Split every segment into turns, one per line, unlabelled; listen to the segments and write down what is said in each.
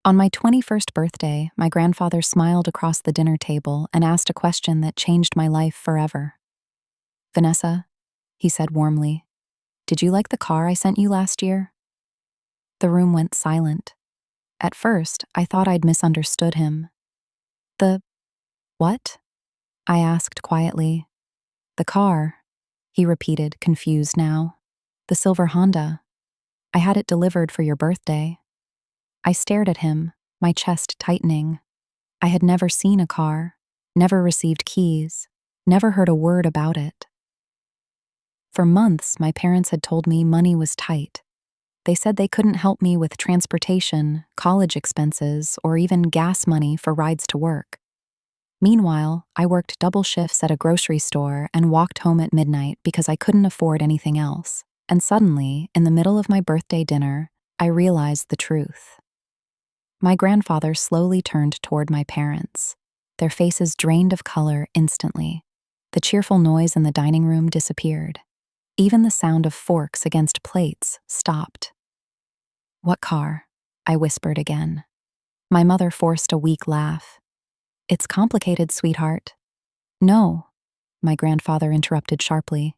On my 21st birthday, my grandfather smiled across the dinner table and asked a question that changed my life forever. "Vanessa," he said warmly, "did you like the car I sent you last year?" The room went silent. At first, I thought I'd misunderstood him. "The what?" I asked quietly. "The car," he repeated, confused now. "The silver Honda. I had it delivered for your birthday." I stared at him, my chest tightening. I had never seen a car, never received keys, never heard a word about it. For months, my parents had told me money was tight. They said they couldn't help me with transportation, college expenses, or even gas money for rides to work. Meanwhile, I worked double shifts at a grocery store and walked home at midnight because I couldn't afford anything else. And suddenly, in the middle of my birthday dinner, I realized the truth. My grandfather slowly turned toward my parents. Their faces drained of color instantly. The cheerful noise in the dining room disappeared. Even the sound of forks against plates stopped. "What car?" I whispered again. My mother forced a weak laugh. "It's complicated, sweetheart." "No," my grandfather interrupted sharply.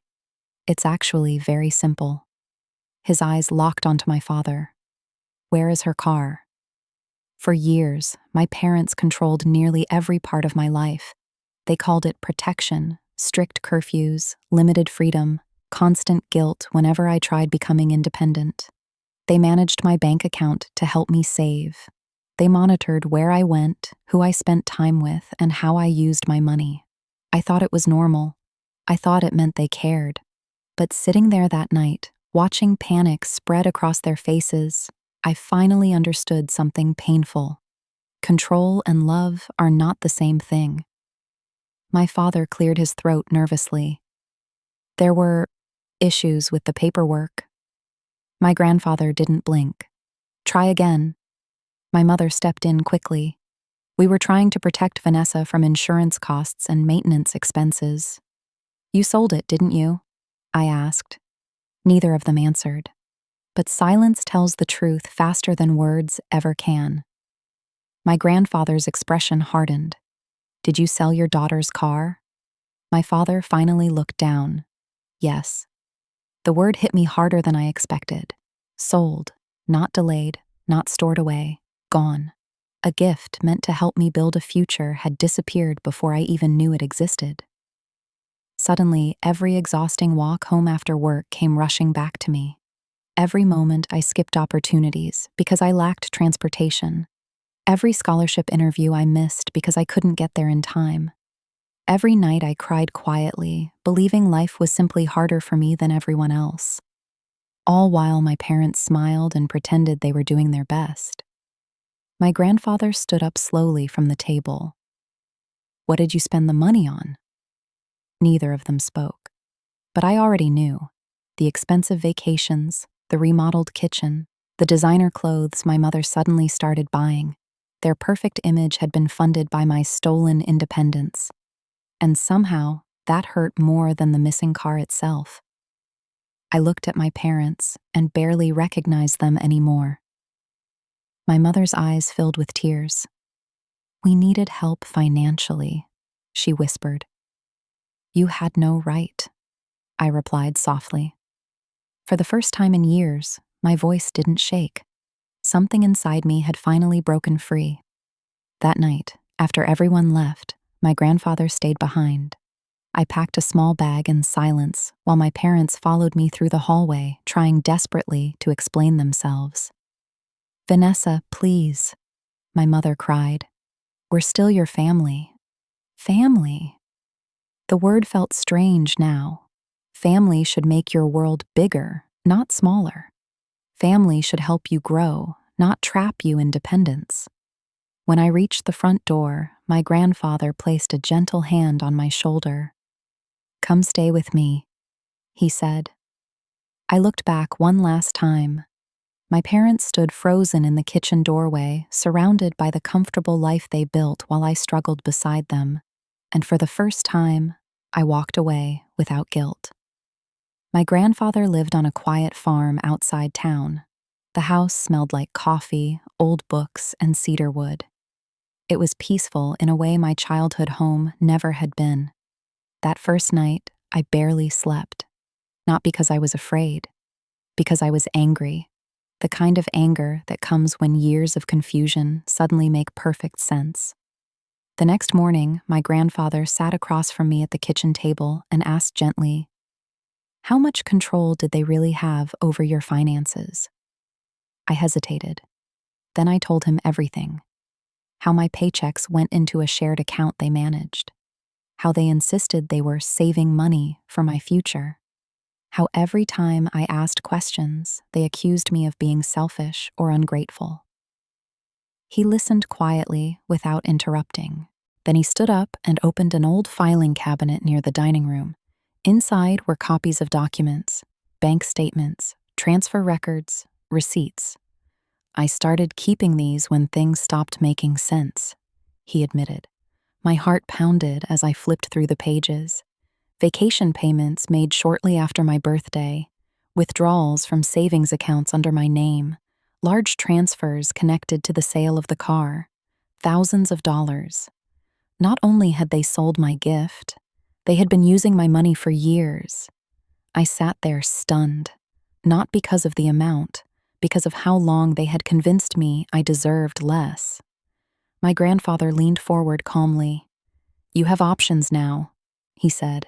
"It's actually very simple." His eyes locked onto my father. "Where is her car?" For years, my parents controlled nearly every part of my life. They called it protection, strict curfews, limited freedom, constant guilt whenever I tried becoming independent. They managed my bank account to help me save. They monitored where I went, who I spent time with, and how I used my money. I thought it was normal. I thought it meant they cared. But sitting there that night, watching panic spread across their faces, I finally understood something painful. Control and love are not the same thing. My father cleared his throat nervously. "There were issues with the paperwork." My grandfather didn't blink. "Try again." My mother stepped in quickly. "We were trying to protect Vanessa from insurance costs and maintenance expenses." "You sold it, didn't you?" I asked. Neither of them answered. But silence tells the truth faster than words ever can. My grandfather's expression hardened. "Did you sell your daughter's car?" My father finally looked down. "Yes." The word hit me harder than I expected. Sold, not delayed, not stored away, gone. A gift meant to help me build a future had disappeared before I even knew it existed. Suddenly, every exhausting walk home after work came rushing back to me. Every moment I skipped opportunities because I lacked transportation. Every scholarship interview I missed because I couldn't get there in time. Every night I cried quietly, believing life was simply harder for me than everyone else. All while my parents smiled and pretended they were doing their best. My grandfather stood up slowly from the table. "What did you spend the money on?" Neither of them spoke. But I already knew. The expensive vacations, the remodeled kitchen, the designer clothes my mother suddenly started buying. Their perfect image had been funded by my stolen independence. And somehow, that hurt more than the missing car itself. I looked at my parents and barely recognized them anymore. My mother's eyes filled with tears. "We needed help financially," she whispered. "You had no right," I replied softly. For the first time in years, my voice didn't shake. Something inside me had finally broken free. That night, after everyone left, my grandfather stayed behind. I packed a small bag in silence while my parents followed me through the hallway, trying desperately to explain themselves. "Vanessa, please," my mother cried. "We're still your family." Family? The word felt strange now. Family should make your world bigger, not smaller. Family should help you grow, not trap you in dependence. When I reached the front door, my grandfather placed a gentle hand on my shoulder. "Come stay with me," he said. I looked back one last time. My parents stood frozen in the kitchen doorway, surrounded by the comfortable life they built while I struggled beside them. And for the first time, I walked away without guilt. My grandfather lived on a quiet farm outside town. The house smelled like coffee, old books, and cedar wood. It was peaceful in a way my childhood home never had been. That first night, I barely slept. Not because I was afraid, because I was angry. The kind of anger that comes when years of confusion suddenly make perfect sense. The next morning, my grandfather sat across from me at the kitchen table and asked gently, "How much control did they really have over your finances?" I hesitated. Then I told him everything. How my paychecks went into a shared account they managed. How they insisted they were saving money for my future. How every time I asked questions, they accused me of being selfish or ungrateful. He listened quietly without interrupting. Then he stood up and opened an old filing cabinet near the dining room. Inside were copies of documents, bank statements, transfer records, receipts. "I started keeping these when things stopped making sense," he admitted. My heart pounded as I flipped through the pages. Vacation payments made shortly after my birthday, withdrawals from savings accounts under my name, large transfers connected to the sale of the car, thousands of dollars. Not only had they sold my gift, they had been using my money for years. I sat there stunned, not because of the amount, because of how long they had convinced me I deserved less. My grandfather leaned forward calmly. "You have options now," he said.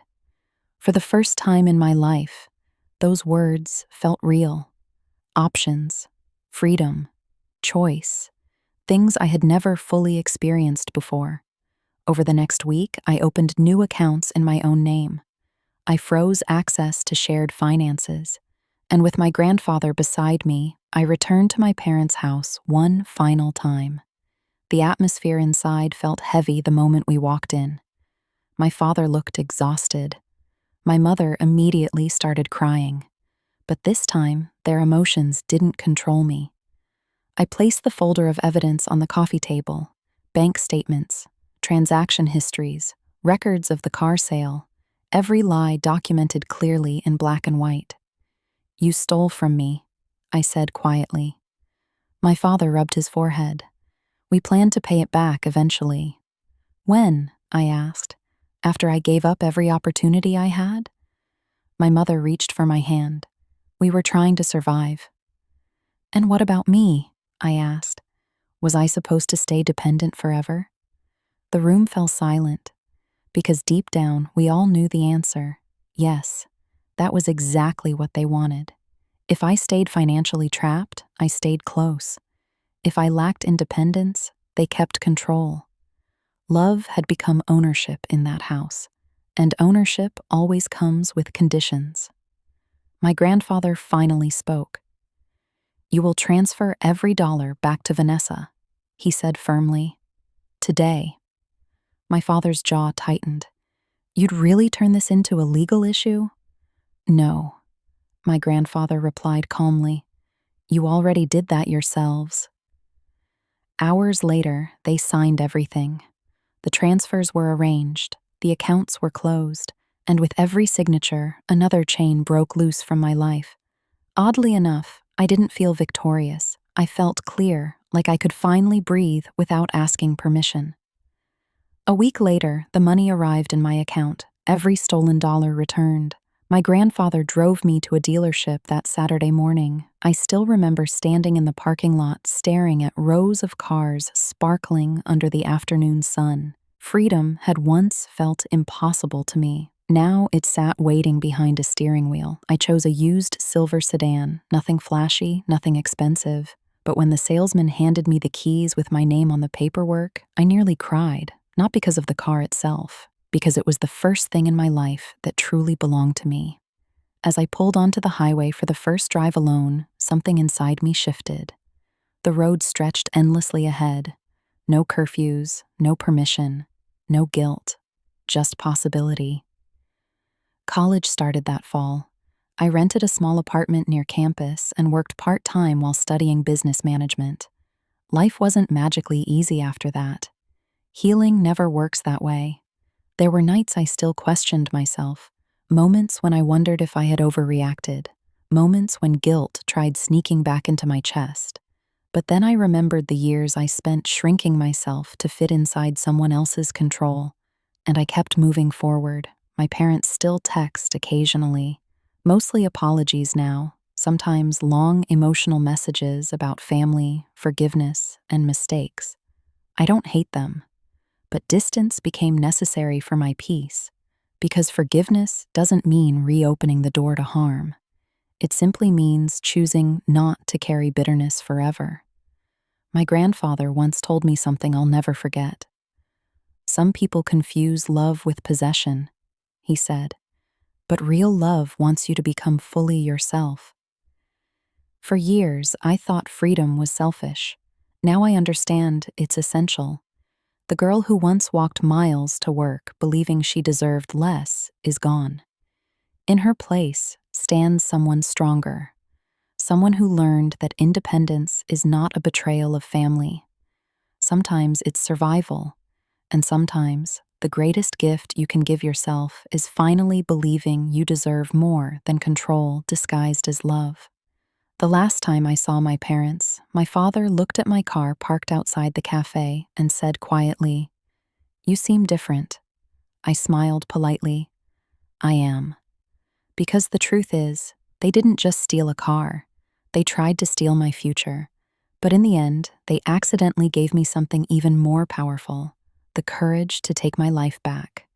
For the first time in my life, those words felt real. Options, freedom, choice, things I had never fully experienced before. Over the next week, I opened new accounts in my own name. I froze access to shared finances, and with my grandfather beside me, I returned to my parents' house one final time. The atmosphere inside felt heavy the moment we walked in. My father looked exhausted. My mother immediately started crying. But this time, their emotions didn't control me. I placed the folder of evidence on the coffee table: bank statements, transaction histories, records of the car sale, every lie documented clearly in black and white. "You stole from me," I said quietly. My father rubbed his forehead. "We planned to pay it back eventually." "When?" I asked. "After I gave up every opportunity I had?" My mother reached for my hand. "We were trying to survive." "And what about me?" I asked. "Was I supposed to stay dependent forever?" The room fell silent, because deep down we all knew the answer. Yes, that was exactly what they wanted. If I stayed financially trapped, I stayed close. If I lacked independence, they kept control. Love had become ownership in that house, and ownership always comes with conditions. My grandfather finally spoke. "You will transfer every dollar back to Vanessa," he said firmly. "Today." My father's jaw tightened. "You'd really turn this into a legal issue?" "No," my grandfather replied calmly. "You already did that yourselves." Hours later, they signed everything. The transfers were arranged, the accounts were closed, and with every signature, another chain broke loose from my life. Oddly enough, I didn't feel victorious. I felt clear, like I could finally breathe without asking permission. A week later, the money arrived in my account, every stolen dollar returned. My grandfather drove me to a dealership that Saturday morning. I still remember standing in the parking lot staring at rows of cars sparkling under the afternoon sun. Freedom had once felt impossible to me. Now it sat waiting behind a steering wheel. I chose a used silver sedan, nothing flashy, nothing expensive. But when the salesman handed me the keys with my name on the paperwork, I nearly cried, not because of the car itself, because it was the first thing in my life that truly belonged to me. As I pulled onto the highway for the first drive alone, something inside me shifted. The road stretched endlessly ahead. No curfews, no permission, no guilt, just possibility. College started that fall. I rented a small apartment near campus and worked part-time while studying business management. Life wasn't magically easy after that. Healing never works that way. There were nights I still questioned myself, moments when I wondered if I had overreacted, moments when guilt tried sneaking back into my chest. But then I remembered the years I spent shrinking myself to fit inside someone else's control, and I kept moving forward. My parents still text occasionally, mostly apologies now, sometimes long emotional messages about family, forgiveness, and mistakes. I don't hate them, but distance became necessary for my peace, because forgiveness doesn't mean reopening the door to harm. It simply means choosing not to carry bitterness forever. My grandfather once told me something I'll never forget. Some people confuse love with possession, he said, but real love wants you to become fully yourself. For years, I thought freedom was selfish. Now I understand it's essential. The girl who once walked miles to work believing she deserved less is gone. In her place stands someone stronger, someone who learned that independence is not a betrayal of family. Sometimes it's survival, and sometimes the greatest gift you can give yourself is finally believing you deserve more than control disguised as love. The last time I saw my parents, my father looked at my car parked outside the cafe and said quietly, "You seem different." I smiled politely. "I am." Because the truth is, they didn't just steal a car. They tried to steal my future. But in the end, they accidentally gave me something even more powerful: the courage to take my life back.